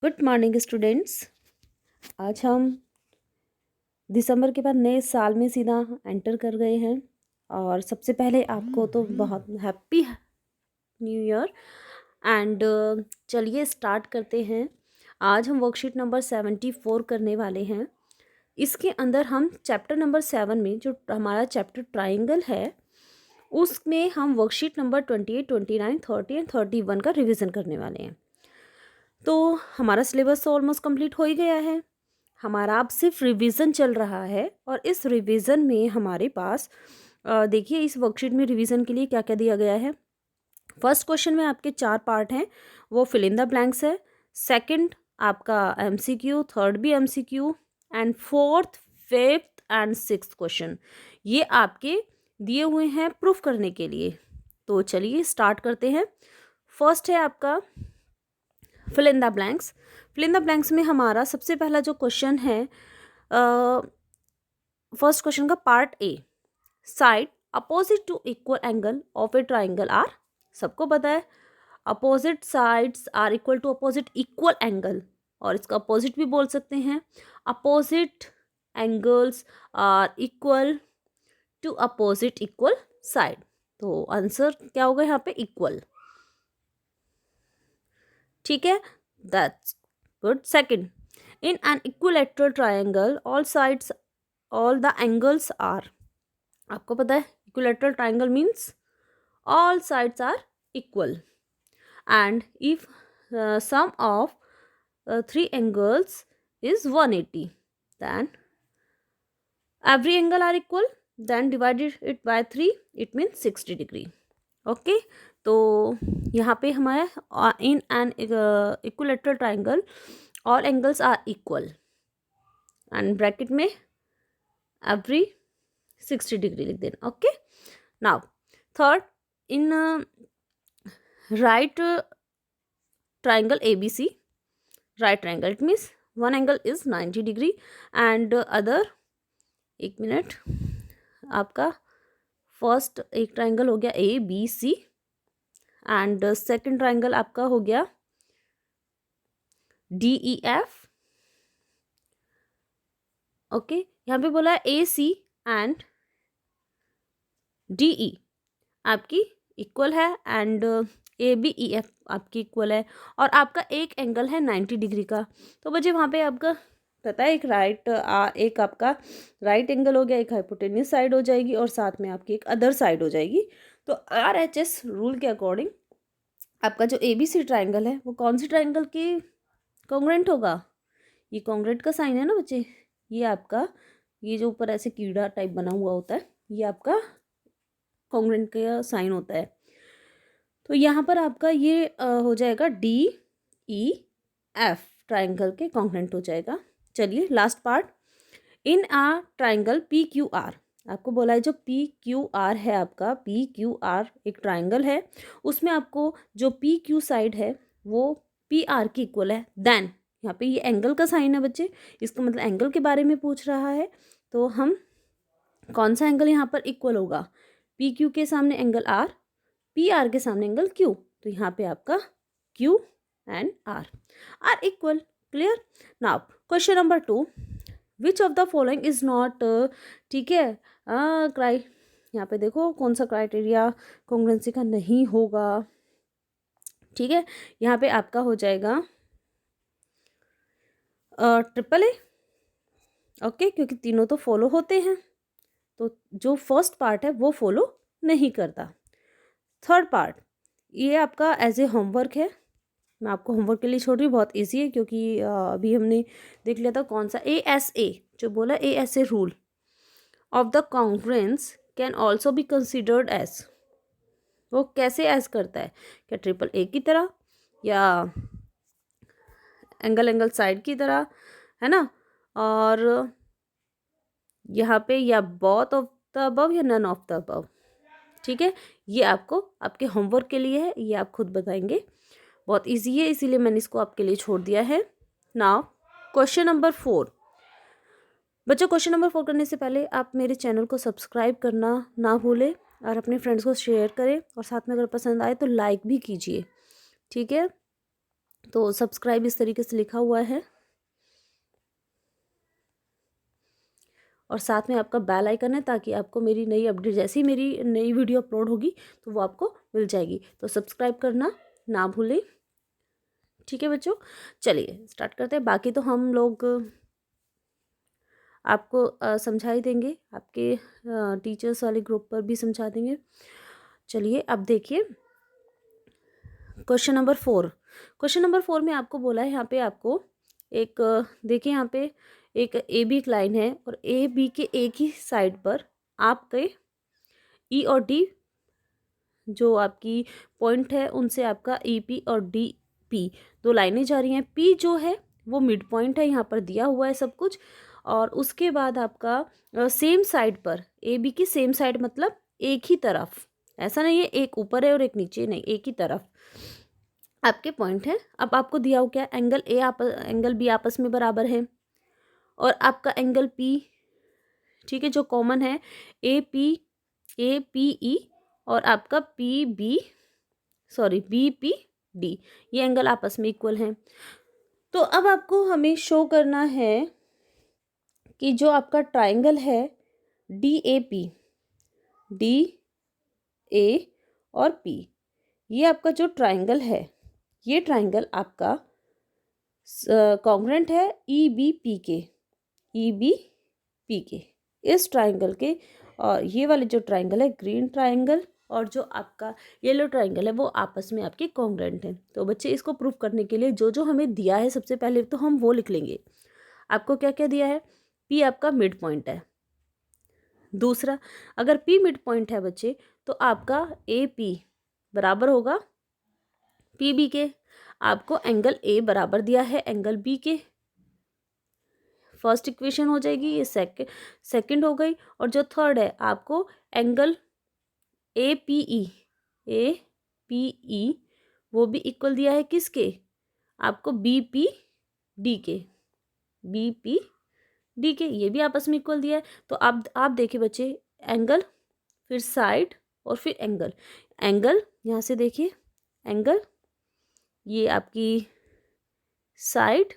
Good morning students. आज हम दिसंबर के बाद नए साल में सीधा एंटर कर गए हैं और सबसे पहले आपको तो बहुत हैप्पी न्यू ईयर। एंड चलिए स्टार्ट करते हैं। आज हम वर्कशीट नंबर 74 करने वाले हैं। इसके अंदर हम चैप्टर नंबर 7 में जो हमारा चैप्टर ट्राइंगल है उसमें हम वर्कशीट नंबर 28, 29, 30 एंड 31 का रिवीजन करने वाले हैं। तो हमारा सिलेबस तो ऑलमोस्ट कंप्लीट हो ही गया है। हमारा अब सिर्फ रिवीजन चल रहा है और इस रिवीजन में हमारे पास देखिए इस वर्कशीट में रिवीजन के लिए क्या क्या दिया गया है। फर्स्ट क्वेश्चन में आपके 4 पार्ट हैं, वो फिल इन द ब्लैंक्स है। सेकंड आपका एमसीक्यू, थर्ड भी MCQ and fourth, fifth and sixth question ये आपके दिए हुए हैं प्रूफ करने के लिए। तो चलिए स्टार्ट करते हैं। फर्स्ट है आपका fill in the blanks. Fill in the blanks में हमारा सबसे पहला जो क्वेश्चन है, फर्स्ट क्वेश्चन का part A, side opposite to equal angle of a triangle are. सबको पता है opposite sides are equal to opposite equal angle, और इसका अपोजिट भी बोल सकते हैं opposite angles are equal to opposite equal side. तो आंसर क्या होगा यहाँ पे? इक्वल। ठीक है, that's good. Second, in an equilateral triangle all the angles are. आपको पता है equilateral triangle means all sides are equal and if sum of 3 angles is 180 then every angle are equal, then divided it by 3 it means 60 degree. Okay, तो यहाँ पे हमारा in an equilateral triangle all angles are equal and bracket में every 60 degree लिख देना। Okay, now third, in right triangle A B C, right triangle it means one angle is 90 degree and other, एक मिनट, आपका first एक triangle हो गया A B C and second triangle आपका हो गया डी ई एफ। ओके, यहाँ पे बोला है ए सी एंड डी ई आपकी इक्वल है and A B E F आपकी इक्वल है और आपका एक एंगल है 90 डिग्री का। तो बच्चे वहाँ पे आपका पता है एक आपका राइट एंगल हो गया, एक हाइपोटेन्यूस साइड हो जाएगी और साथ में आपकी एक अदर साइड हो जाएगी। तो RHS रूल के अकॉर्डिंग आपका जो ABC ट्राइंगल है वो कौन सी ट्राइंगल की कॉन्ग्रुएंट होगा? ये कॉन्ग्रुएंट का साइन है ना बच्चे, ये आपका ये जो ऊपर ऐसे कीड़ा टाइप बना हुआ होता है ये आपका कॉन्ग्रुएंट का साइन होता है। तो यहाँ पर आपका ये हो जाएगा DEF ट्राइंगल के कॉन्ग्रुएंट हो जाएगा। चलिए लास्ट पार्ट, इन आ ट्राइंगल PQR। आपको बोला है जो PQR है, आपका PQR एक ट्राइंगल है, उसमें आपको जो PQ साइड है वो PR की इक्वल है। देन यहाँ पे ये एंगल का साइन है बच्चे, इसका मतलब एंगल के बारे में पूछ रहा है। तो हम कौन सा एंगल यहाँ पर इक्वल होगा? PQ के सामने एंगल R, PR के सामने एंगल Q। तो यहाँ पे आपका Q and R are equal. Clear? Now question number 2, which of the following is not, ठीक है, यहाँ पे देखो कौन सा क्राइटेरिया कॉन्ग्रुएंसी का नहीं होगा। ठीक है, यहाँ पे आपका हो जाएगा ट्रिपल ए। ओके, क्योंकि तीनों तो फॉलो होते हैं, तो जो फर्स्ट पार्ट है वो फॉलो नहीं करता। थर्ड पार्ट ये आपका एज ए होमवर्क है, मैं आपको होमवर्क के लिए छोड़ रही हूँ, बहुत इजी है क्योंकि अभी हमने देख लिया था कौन सा ASA, जो बोला ASA rule of the congruence can also be considered as. वो कैसे एज करता है? क्या ट्रिपल ए की तरह या एंगल साइड की तरह, है ना? और यहाँ पे या बोथ ऑफ द अबव या नन ऑफ द अबव। ठीक है, ये आपको आपके होमवर्क के लिए है, ये आप खुद बताएंगे। बहुत इजी है इसीलिए मैंने इसको आपके लिए छोड़ दिया है। Now question number 4। बच्चों क्वेश्चन नंबर 4 करने से पहले आप मेरे चैनल को सब्सक्राइब करना ना भूलें और अपने फ्रेंड्स को शेयर करें और साथ में अगर पसंद आए तो लाइक भी कीजिए। ठीक है, तो सब्सक्राइब इस तरीके से लिखा हुआ है और साथ में आपका बेल आइकन है, ताकि आपको मेरी नई अपडेट, जैसी मेरी नई वीडियो अपलोड होगी तो वो आपको मिल जाएगी। तो सब्सक्राइब करना ना भूलें। ठीक है बच्चों, चलिए स्टार्ट करते हैं। बाकी तो हम लोग आपको समझा ही देंगे, आपके टीचर्स वाले ग्रुप पर भी समझा देंगे। चलिए अब देखिए क्वेश्चन नंबर 4। क्वेश्चन नंबर 4 में आपको बोला है, यहाँ पे आपको एक देखिए यहाँ पे एक ए बी लाइन है और ए बी के एक ही साइड पर आपके ई और डी जो आपकी पॉइंट है उनसे आपका ई पी और डी पी दो लाइनें जा रही हैं। पी जो है वो मिड पॉइंट है, यहाँ पर दिया हुआ है सब कुछ। और उसके बाद आपका सेम साइड पर ए बी की सेम साइड, मतलब एक ही तरफ, ऐसा नहीं है एक ऊपर है और एक नीचे, नहीं, एक ही तरफ आपके पॉइंट है। अब आपको दिया हो क्या, एंगल ए एंगल बी आपस में बराबर है और आपका एंगल पी, ठीक है, जो कॉमन है ए पी ई और आपका बी पी डी, ये एंगल आपस में इक्वल हैं। तो अब आपको हमें शो करना है कि जो आपका ट्राइंगल है डी ए और पी, ये आपका जो ट्राइंगल है, ये ट्राइंगल आपका कॉन्ग्रुएंट है ई बी पी के इस ट्राइंगल के। और ये वाले जो ट्राइंगल है ग्रीन ट्राइंगल और जो आपका येलो ट्राइंगल है वो आपस में आपके कॉन्ग्रुएंट हैं। तो बच्चे इसको प्रूव करने के लिए जो जो हमें दिया है सबसे पहले तो हम वो लिख लेंगे। आपको क्या क्या दिया है, पी आपका मिड पॉइंट है। दूसरा, अगर पी मिड पॉइंट है बच्चे तो आपका ए पी बराबर होगा पी बी के। आपको एंगल ए बराबर दिया है एंगल बी के, फर्स्ट इक्वेशन हो जाएगी, ये सेकंड हो गई। और जो थर्ड है आपको एंगल ए पी ई वो भी इक्वल दिया है किसके, आपको बी पी डी के, ये भी आपस में इक्वल दिया है। तो आप देखिए बच्चे, एंगल फिर साइड और फिर एंगल यहाँ से देखिए, एंगल ये आपकी साइड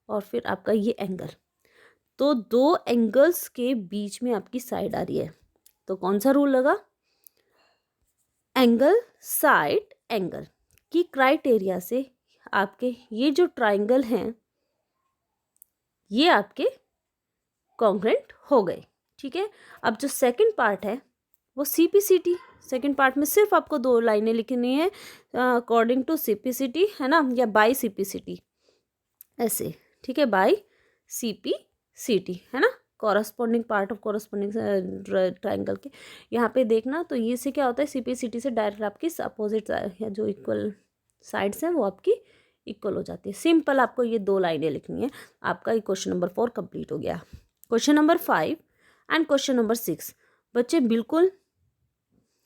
और फिर आपका ये एंगल, तो दो एंगल्स के बीच में आपकी साइड आ रही है। तो कौन सा रूल लगा, एंगल साइड एंगल की क्राइटेरिया से आपके ये जो ट्राइंगल हैं ये आपके कॉन्ग्रुएंट हो गए। ठीक है, अब जो सेकंड पार्ट है वो सीपीसीटी, सेकंड पार्ट में सिर्फ आपको दो लाइनें लिखनी है अकॉर्डिंग टू सीपीसीटी, है ना, या बाय सीपीसीटी ऐसे। ठीक है, बाय सीपीसीटी, है ना, corresponding part of corresponding triangle के। यहाँ पे देखना, तो ये से क्या होता है, सीपीसीटी से डायरेक्ट आपकी अपोजिट या जो इक्वल साइड्स हैं वो आपकी इक्वल हो जाती है। सिंपल आपको ये दो लाइनें लिखनी है, आपका क्वेश्चन नंबर 4 कंप्लीट हो गया। Question number 5 and question number 6 बच्चे बिल्कुल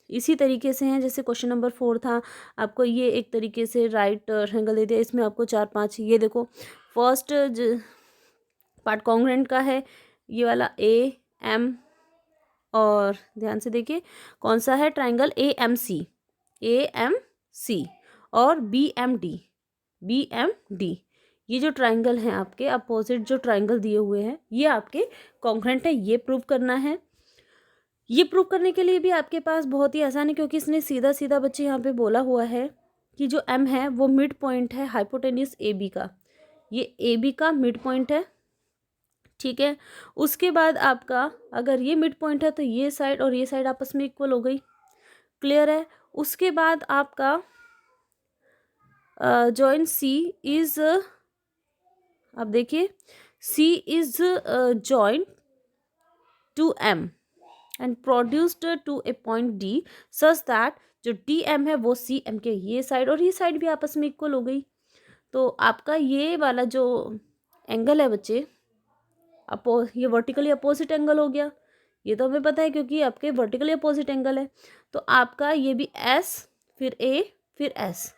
इसी तरीके से हैं जैसे क्वेश्चन नंबर 4 था। आपको ये एक तरीके से राइट एंगल दे दिया, इसमें आपको 4-5, ये देखो फर्स्ट पार्ट कॉन्ग्रुएंट का है ये वाला ए एम, और ध्यान से देखिए कौन सा है ट्राइंगल ए एम सी और बी एम डी। ये जो ट्राइंगल हैं आपके अपोजिट जो ट्राइंगल दिए हुए हैं ये आपके कॉन्ग्रुएंट है, ये प्रूव करना है। ये प्रूव करने के लिए भी आपके पास बहुत ही आसान है, क्योंकि इसने सीधा सीधा बच्चे यहाँ पे बोला हुआ है कि जो एम है वो मिड पॉइंट है हाइपोटेन्यूस ए बी का, ये ए बी का मिड पॉइंट है। ठीक है, उसके बाद आपका अगर ये मिड पॉइंट है तो ये साइड और ये साइड आपस में इक्वल हो गई, क्लियर है। उसके बाद आपका जॉइंट सी इज, अब देखिए C is joined to M and produced to a point D such that जो डी एम है वो सी एम के, ये साइड और ये साइड भी आपस में इक्वल हो गई। तो आपका ये वाला जो एंगल है बच्चे ये वर्टिकली अपोजिट एंगल हो गया, ये तो हमें पता है क्योंकि आपके वर्टिकली अपोजिट एंगल है। तो आपका ये भी एस फिर ए फिर एस,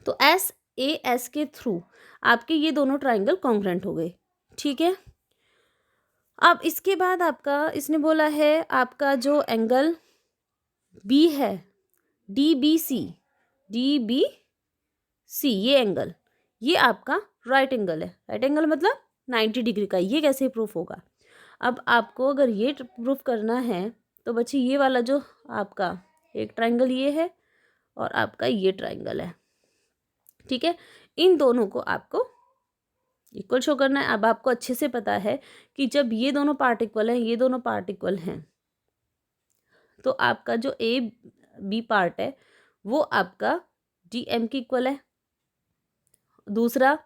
तो एस ए एस के थ्रू आपके ये दोनों ट्राइंगल कॉन्ग्रुएंट हो गए। ठीक है, अब इसके बाद आपका इसने बोला है आपका जो एंगल बी है डी बी सी, ये एंगल, ये आपका राइट एंगल है। राइट एंगल मतलब 90 डिग्री का। ये कैसे प्रूफ होगा? अब आपको अगर ये प्रूफ करना है तो बच्चे ये वाला जो आपका एक ट्रायंगल ये है और आपका ये ट्रायंगल है, ठीक है, इन दोनों को आपको इक्वल शो करना है। अब आपको अच्छे से पता है कि जब ये दोनों पार्ट इक्वल हैं, ये दोनों पार्ट इक्वल हैं, तो आपका जो ए बी पार्ट है वो आपका डी एम के इक्वल है। दूसरा,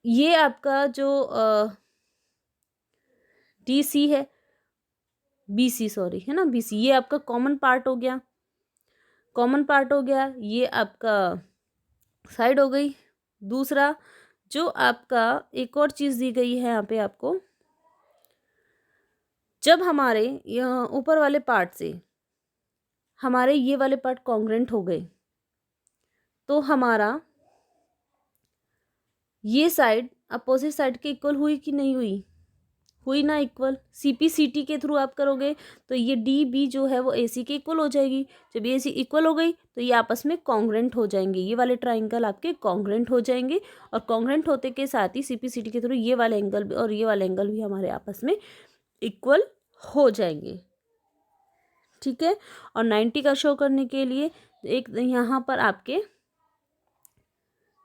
ये आपका जो डी सी है, बी सी सॉरी, है ना, बी सी, ये आपका कॉमन पार्ट हो गया, कॉमन पार्ट हो गया, ये आपका साइड हो गई। दूसरा, जो आपका एक और चीज़ दी गई है यहाँ पे आपको, जब हमारे ऊपर वाले पार्ट से हमारे ये वाले पार्ट कॉन्ग्रेंट हो गए तो हमारा ये साइड अपोजिट साइड के इक्वल हुई कि नहीं हुई? हुई ना इक्वल। सीपीसीटी के थ्रू आप करोगे तो ये डी बी जो है वो एसी के इक्वल हो जाएगी। जब ये एसी इक्वल हो गई तो ये आपस में कॉन्ग्रेंट हो जाएंगे, ये वाले ट्राइंगल आपके कॉन्ग्रेंट हो जाएंगे और कॉन्ग्रेंट होते के साथ ही सीपीसीटी के थ्रू ये वाले एंगल भी और ये वाले एंगल भी हमारे आपस में इक्वल हो जाएंगे, ठीक है। और 90 का शो करने के लिए एक यहाँ पर आपके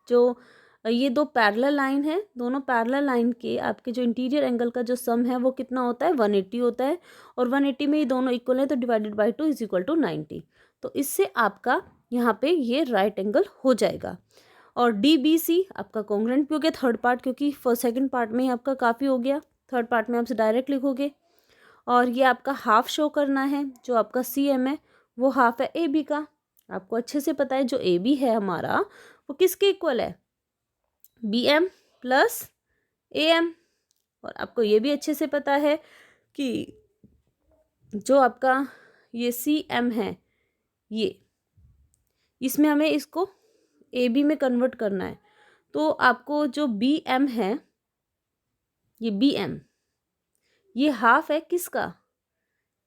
जो ये दो पैरेलल लाइन है, दोनों पैरेलल लाइन के आपके जो इंटीरियर एंगल का जो सम है वो कितना होता है? 180 होता है। और 180 में ये दोनों इक्वल है तो divided by 2 is equal to 90। तो इससे आपका यहाँ पे ये राइट एंगल हो जाएगा। और डी बी सी आपका कॉन्ग्रेंट भी हो गया थर्ड पार्ट, क्योंकि फर्स्ट सेकेंड पार्ट में ही आपका काफ़ी हो गया, थर्ड पार्ट में आपसे डायरेक्ट लिखोगे। और ये आपका हाफ शो करना है, जो आपका सी एम है वो हाफ है ए बी का। आपको अच्छे से पता है जो ए बी है हमारा वो किसके इक्वल है? B M plus A M. और आपको ये भी अच्छे से पता है कि जो आपका ये सी एम है, ये इसमें हमें इसको ए बी में कन्वर्ट करना है। तो आपको जो बी एम है, ये बी एम ये हाफ है किसका?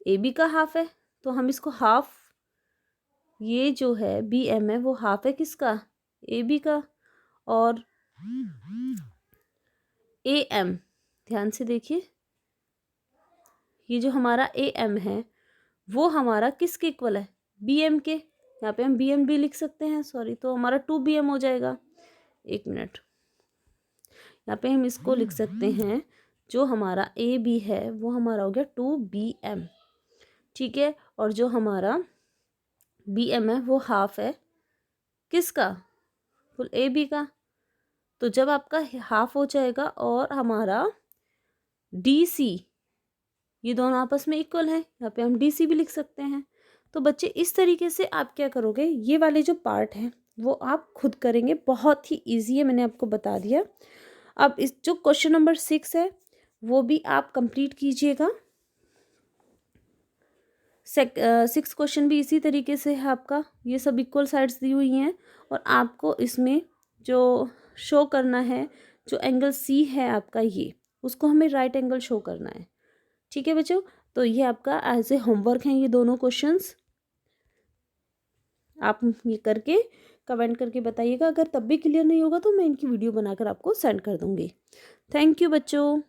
ए बी का हाफ है। तो हम इसको हाफ, ये जो है बी एम है वो हाफ है किसका? ए बी का। और ए एम, ध्यान से देखिए, ये जो हमारा ए एम है वो हमारा किसके इक्वल है? बी एम के। यहाँ पे हम बी एम भी लिख सकते हैं, सॉरी, तो हमारा 2 बी एम हो जाएगा। एक मिनट, यहाँ पे हम इसको लिख सकते हैं, जो हमारा ए बी है वो हमारा हो गया 2 बी एम, ठीक है। और जो हमारा बी एम है वो हाफ है किसका? फुल ए बी का। तो जब आपका हाफ हो जाएगा और हमारा डी सी, ये दोनों आपस में इक्वल है, यहाँ पे हम डी सी भी लिख सकते हैं। तो बच्चे इस तरीके से आप क्या करोगे, ये वाले जो पार्ट हैं वो आप खुद करेंगे, बहुत ही ईजी है, मैंने आपको बता दिया। अब इस जो क्वेश्चन नंबर 6 है वो भी आप कंप्लीट कीजिएगा। 6 क्वेश्चन भी इसी तरीके से है आपका, ये सब इक्वल साइड्स दी हुई हैं और आपको इसमें जो शो करना है, जो एंगल सी है आपका, ये उसको हमें राइट एंगल शो करना है, ठीक है बच्चों। तो ये आपका एज ए होमवर्क है, ये दोनों क्वेश्चंस आप ये करके कमेंट करके बताइएगा। अगर तब भी क्लियर नहीं होगा तो मैं इनकी वीडियो बनाकर आपको सेंड कर दूंगी। थैंक यू बच्चों।